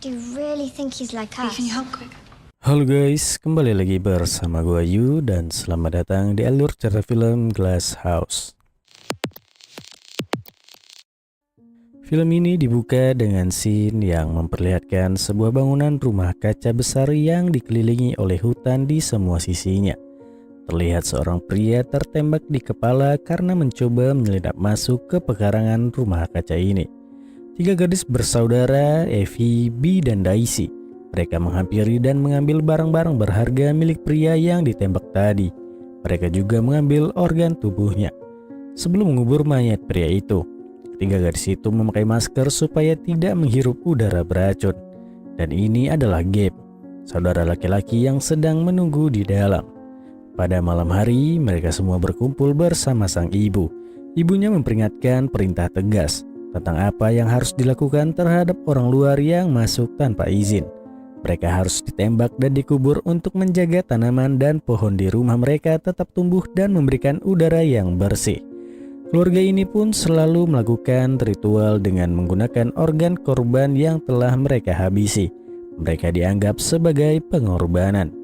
Do you really think he's like us? Can you help quick? Halo guys, kembali lagi bersama gua Yu dan selamat datang di alur cerita film Glass House. Film ini dibuka dengan scene yang memperlihatkan sebuah bangunan rumah kaca besar yang dikelilingi oleh hutan di semua sisinya. Terlihat seorang pria tertembak di kepala karena mencoba menyelinap masuk ke pekarangan rumah kaca ini. 3 gadis bersaudara, Evie, Bee, dan Daisy. Mereka menghampiri dan mengambil barang-barang berharga milik pria yang ditembak tadi. Mereka juga mengambil organ tubuhnya. Sebelum mengubur mayat pria itu, 3 gadis itu memakai masker supaya tidak menghirup udara beracun. Dan ini adalah Gabe, saudara laki-laki yang sedang menunggu di dalam. Pada malam hari, mereka semua berkumpul bersama sang ibu. Ibunya memperingatkan perintah tegas tentang apa yang harus dilakukan terhadap orang luar yang masuk tanpa izin. Mereka harus ditembak dan dikubur untuk menjaga tanaman dan pohon di rumah mereka tetap tumbuh dan memberikan udara yang bersih. Keluarga ini pun selalu melakukan ritual dengan menggunakan organ korban yang telah mereka habisi. Mereka dianggap sebagai pengorbanan.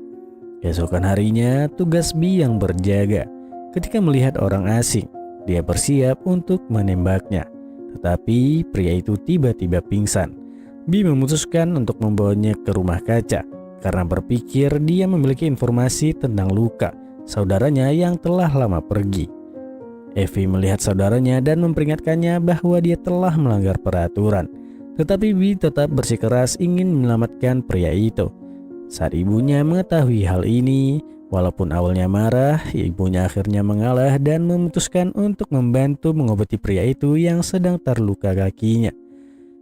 Keesokan harinya, tugas Bee yang berjaga. Ketika melihat orang asing, dia bersiap untuk menembaknya. Tetapi pria itu tiba-tiba pingsan. Bee memutuskan untuk membawanya ke rumah kaca karena berpikir dia memiliki informasi tentang Luka, saudaranya yang telah lama pergi. Evie melihat saudaranya dan memperingatkannya bahwa dia telah melanggar peraturan. Tetapi Bee tetap bersikeras ingin menyelamatkan pria itu. Saat ibunya mengetahui hal ini, walaupun awalnya marah, ibunya akhirnya mengalah dan memutuskan untuk membantu mengobati pria itu yang sedang terluka kakinya.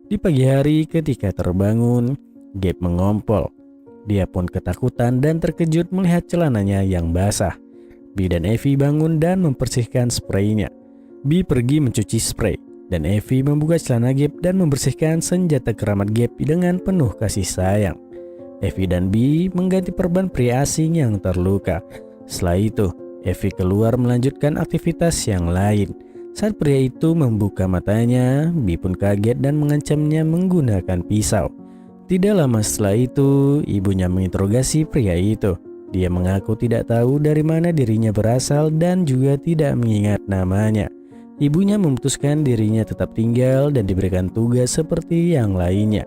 Di pagi hari ketika terbangun, Gabe mengompol. Dia pun ketakutan dan terkejut melihat celananya yang basah. Bee dan Evie bangun dan membersihkan spraynya. Bee pergi mencuci spray, dan Evie membuka celana Gabe dan membersihkan senjata keramat Gabe dengan penuh kasih sayang. Evie dan Bee mengganti perban pria asing yang terluka. Setelah itu, Evie keluar melanjutkan aktivitas yang lain. Saat pria itu membuka matanya, Bee pun kaget dan mengancamnya menggunakan pisau. Tidak lama setelah itu, ibunya menginterogasi pria itu. Dia mengaku tidak tahu dari mana dirinya berasal dan juga tidak mengingat namanya. Ibunya memutuskan dirinya tetap tinggal dan diberikan tugas seperti yang lainnya.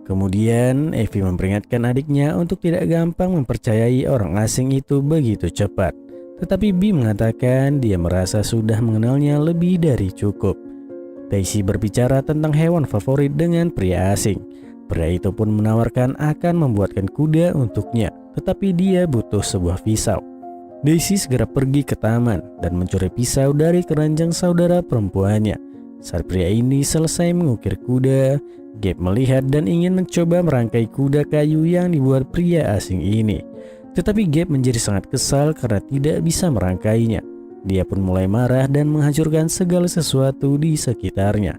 Kemudian Evie memperingatkan adiknya untuk tidak gampang mempercayai orang asing itu begitu cepat. Tetapi Bee mengatakan dia merasa sudah mengenalnya lebih dari cukup. Daisy berbicara tentang hewan favorit dengan pria asing. Pria itu pun menawarkan akan membuatkan kuda untuknya, tetapi dia butuh sebuah pisau. Daisy segera pergi ke taman dan mencuri pisau dari keranjang saudara perempuannya. Saat pria ini selesai mengukir kuda, Gabe melihat dan ingin mencoba merangkai kuda kayu yang dibuat pria asing ini. Tetapi Gabe menjadi sangat kesal karena tidak bisa merangkainya. Dia pun mulai marah dan menghancurkan segala sesuatu di sekitarnya.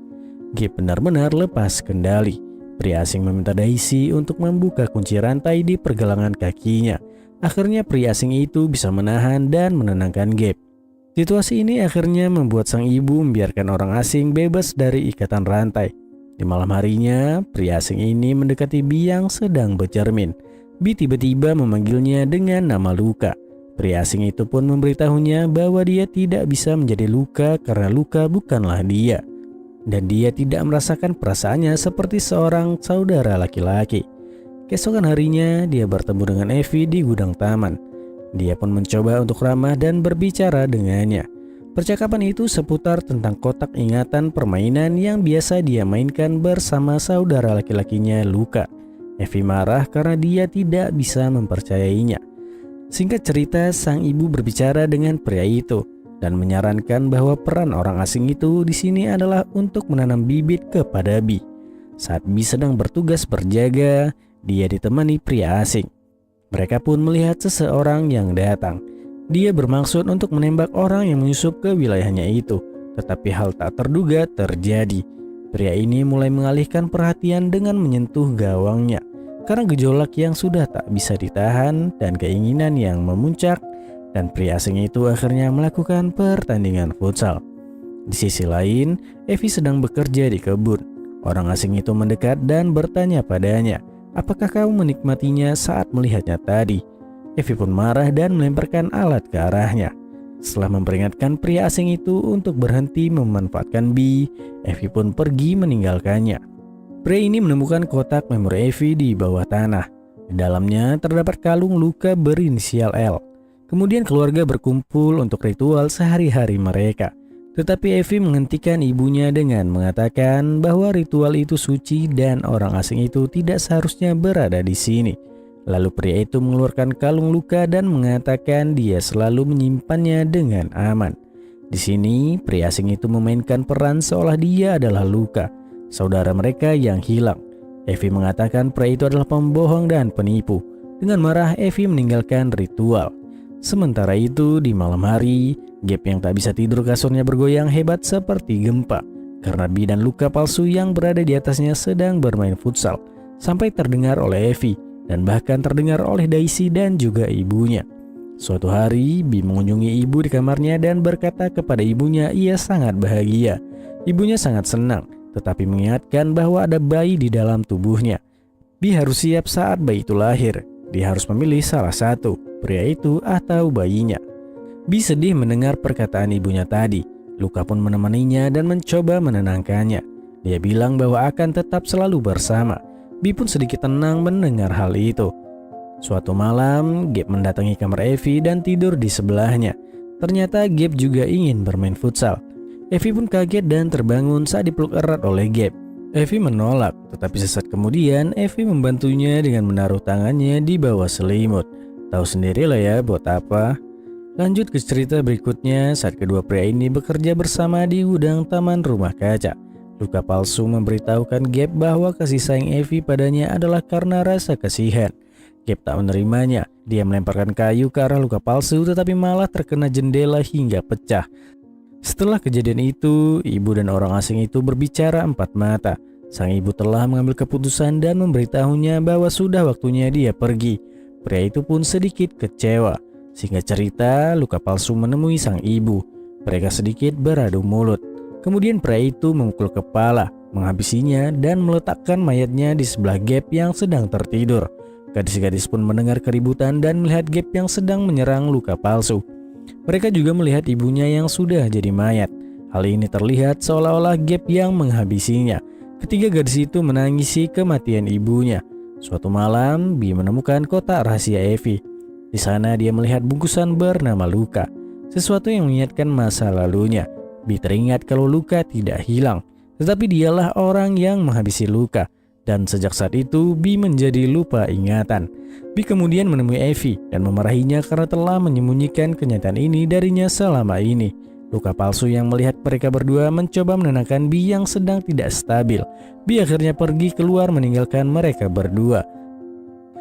Gabe benar-benar lepas kendali. Pria asing meminta Daisy untuk membuka kunci rantai di pergelangan kakinya. Akhirnya pria asing itu bisa menahan dan menenangkan Gabe. Situasi ini akhirnya membuat sang ibu membiarkan orang asing bebas dari ikatan rantai. Di malam harinya, pria asing ini mendekati Bee yang sedang bercermin. Bee tiba-tiba memanggilnya dengan nama Luka. Pria asing itu pun memberitahunya bahwa dia tidak bisa menjadi Luka karena Luka bukanlah dia. Dan dia tidak merasakan perasaannya seperti seorang saudara laki-laki. Keesokan harinya, dia bertemu dengan Evie di gudang taman. Dia pun mencoba untuk ramah dan berbicara dengannya. Percakapan itu seputar tentang kotak ingatan permainan yang biasa dia mainkan bersama saudara laki-lakinya Luka. Evie marah karena dia tidak bisa mempercayainya. Singkat cerita, sang ibu berbicara dengan pria itu dan menyarankan bahwa peran orang asing itu di sini adalah untuk menanam bibit kepada Bee. Saat Bee sedang bertugas berjaga, dia ditemani pria asing. Mereka pun melihat seseorang yang datang. Dia bermaksud untuk menembak orang yang menyusup ke wilayahnya itu, tetapi hal tak terduga terjadi. Pria ini mulai mengalihkan perhatian dengan menyentuh gawangnya. Karena gejolak yang sudah tak bisa ditahan dan keinginan yang memuncak, dan pria asing itu akhirnya melakukan pertandingan futsal. Di sisi lain, Evie sedang bekerja di kebun. Orang asing itu mendekat dan bertanya padanya, apakah kamu menikmatinya saat melihatnya tadi? Evie pun marah dan melemparkan alat ke arahnya. Setelah memperingatkan pria asing itu untuk berhenti memanfaatkan Bee, Evie pun pergi meninggalkannya. Pria ini menemukan kotak memori Evie di bawah tanah. Di dalamnya terdapat kalung luka berinisial L. Kemudian keluarga berkumpul untuk ritual sehari-hari mereka. Tetapi Evie menghentikan ibunya dengan mengatakan bahwa ritual itu suci dan orang asing itu tidak seharusnya berada di sini. Lalu pria itu mengeluarkan kalung luka dan mengatakan dia selalu menyimpannya dengan aman. Di sini, pria asing itu memainkan peran seolah dia adalah Luka, saudara mereka yang hilang. Evie mengatakan pria itu adalah pembohong dan penipu. Dengan marah, Evie meninggalkan ritual. Sementara itu, di malam hari, Gabe yang tak bisa tidur kasurnya bergoyang hebat seperti gempa karena Bee dan Luka palsu yang berada di atasnya sedang bermain futsal, sampai terdengar oleh Evie dan bahkan terdengar oleh Daisy dan juga ibunya. Suatu hari, Bee mengunjungi ibu di kamarnya dan berkata kepada ibunya ia sangat bahagia. Ibunya sangat senang, tetapi mengingatkan bahwa ada bayi di dalam tubuhnya. Bee harus siap saat bayi itu lahir. Dia harus memilih salah satu, pria itu atau bayinya. Bee sedih mendengar perkataan ibunya tadi. Luka pun menemaninya dan mencoba menenangkannya. Dia bilang bahwa akan tetap selalu bersama. Bee pun sedikit tenang mendengar hal itu. Suatu malam, Gabe mendatangi kamar Evie dan tidur di sebelahnya. Ternyata Gabe juga ingin bermain futsal. Evie pun kaget dan terbangun saat dipeluk erat oleh Gabe. Evie menolak, tetapi sesaat kemudian Evie membantunya dengan menaruh tangannya di bawah selimut. Tahu sendirilah ya buat apa. Lanjut ke cerita berikutnya saat kedua pria ini bekerja bersama di gudang taman rumah kaca. Luka palsu memberitahukan Gabe bahwa kasih sayang Evie padanya adalah karena rasa kasihan. Gabe tak menerimanya. Dia melemparkan kayu ke arah luka palsu tetapi malah terkena jendela hingga pecah. Setelah kejadian itu, ibu dan orang asing itu berbicara empat mata. Sang ibu telah mengambil keputusan dan memberitahunya bahwa sudah waktunya dia pergi. Pria itu pun sedikit kecewa. Singkat cerita, Luka palsu menemui sang ibu. Mereka sedikit beradu mulut. Kemudian pria itu memukul kepala, menghabisinya dan meletakkan mayatnya di sebelah Gabe yang sedang tertidur. Gadis-gadis pun mendengar keributan dan melihat Gabe yang sedang menyerang Luka palsu. Mereka juga melihat ibunya yang sudah jadi mayat. Hal ini terlihat seolah-olah Gabe yang menghabisinya. Ketiga gadis itu menangisi kematian ibunya. Suatu malam, Bee menemukan kotak rahasia Evie. Di sana dia melihat bungkusan bernama Luka, sesuatu yang mengingatkan masa lalunya. Bee teringat kalau Luka tidak hilang, tetapi dialah orang yang menghabisi Luka. Dan sejak saat itu, Bee menjadi lupa ingatan. Bee kemudian menemui Evie dan memarahinya karena telah menyembunyikan kenyataan ini darinya selama ini. Luka palsu yang melihat mereka berdua mencoba menenangkan Bee yang sedang tidak stabil. Bee akhirnya pergi keluar meninggalkan mereka berdua.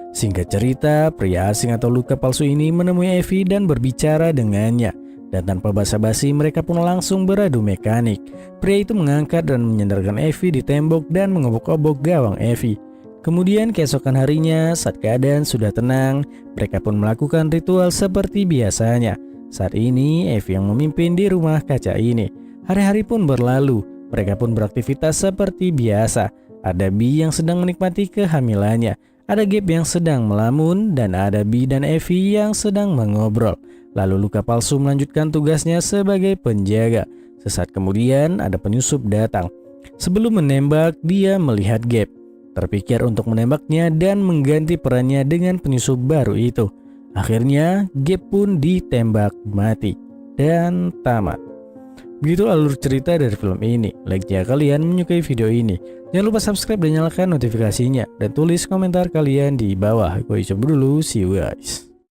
Singkat cerita, pria asing atau Luka palsu ini menemui Evie dan berbicara dengannya. Dan tanpa basa-basi mereka pun langsung beradu mekanik. Pria itu mengangkat dan menyandarkan Evie di tembok dan mengobok-obok gawang Evie. Kemudian keesokan harinya saat keadaan sudah tenang, mereka pun melakukan ritual seperti biasanya. Saat ini Evie yang memimpin di rumah kaca ini. Hari-hari pun berlalu, mereka pun beraktivitas seperti biasa. Ada Bee yang sedang menikmati kehamilannya. Ada Gabe yang sedang melamun dan ada Bee dan Evie yang sedang mengobrol. Lalu Luka palsu melanjutkan tugasnya sebagai penjaga. Sesaat kemudian ada penyusup datang. Sebelum menembak, dia melihat Gabe. Terpikir untuk menembaknya dan mengganti perannya dengan penyusup baru itu. Akhirnya Gabe pun ditembak mati dan tamat. Begitu alur cerita dari film ini. Like jika kalian menyukai video ini. Jangan lupa subscribe dan nyalakan notifikasinya. Dan tulis komentar kalian di bawah. Gue coba dulu, see you guys.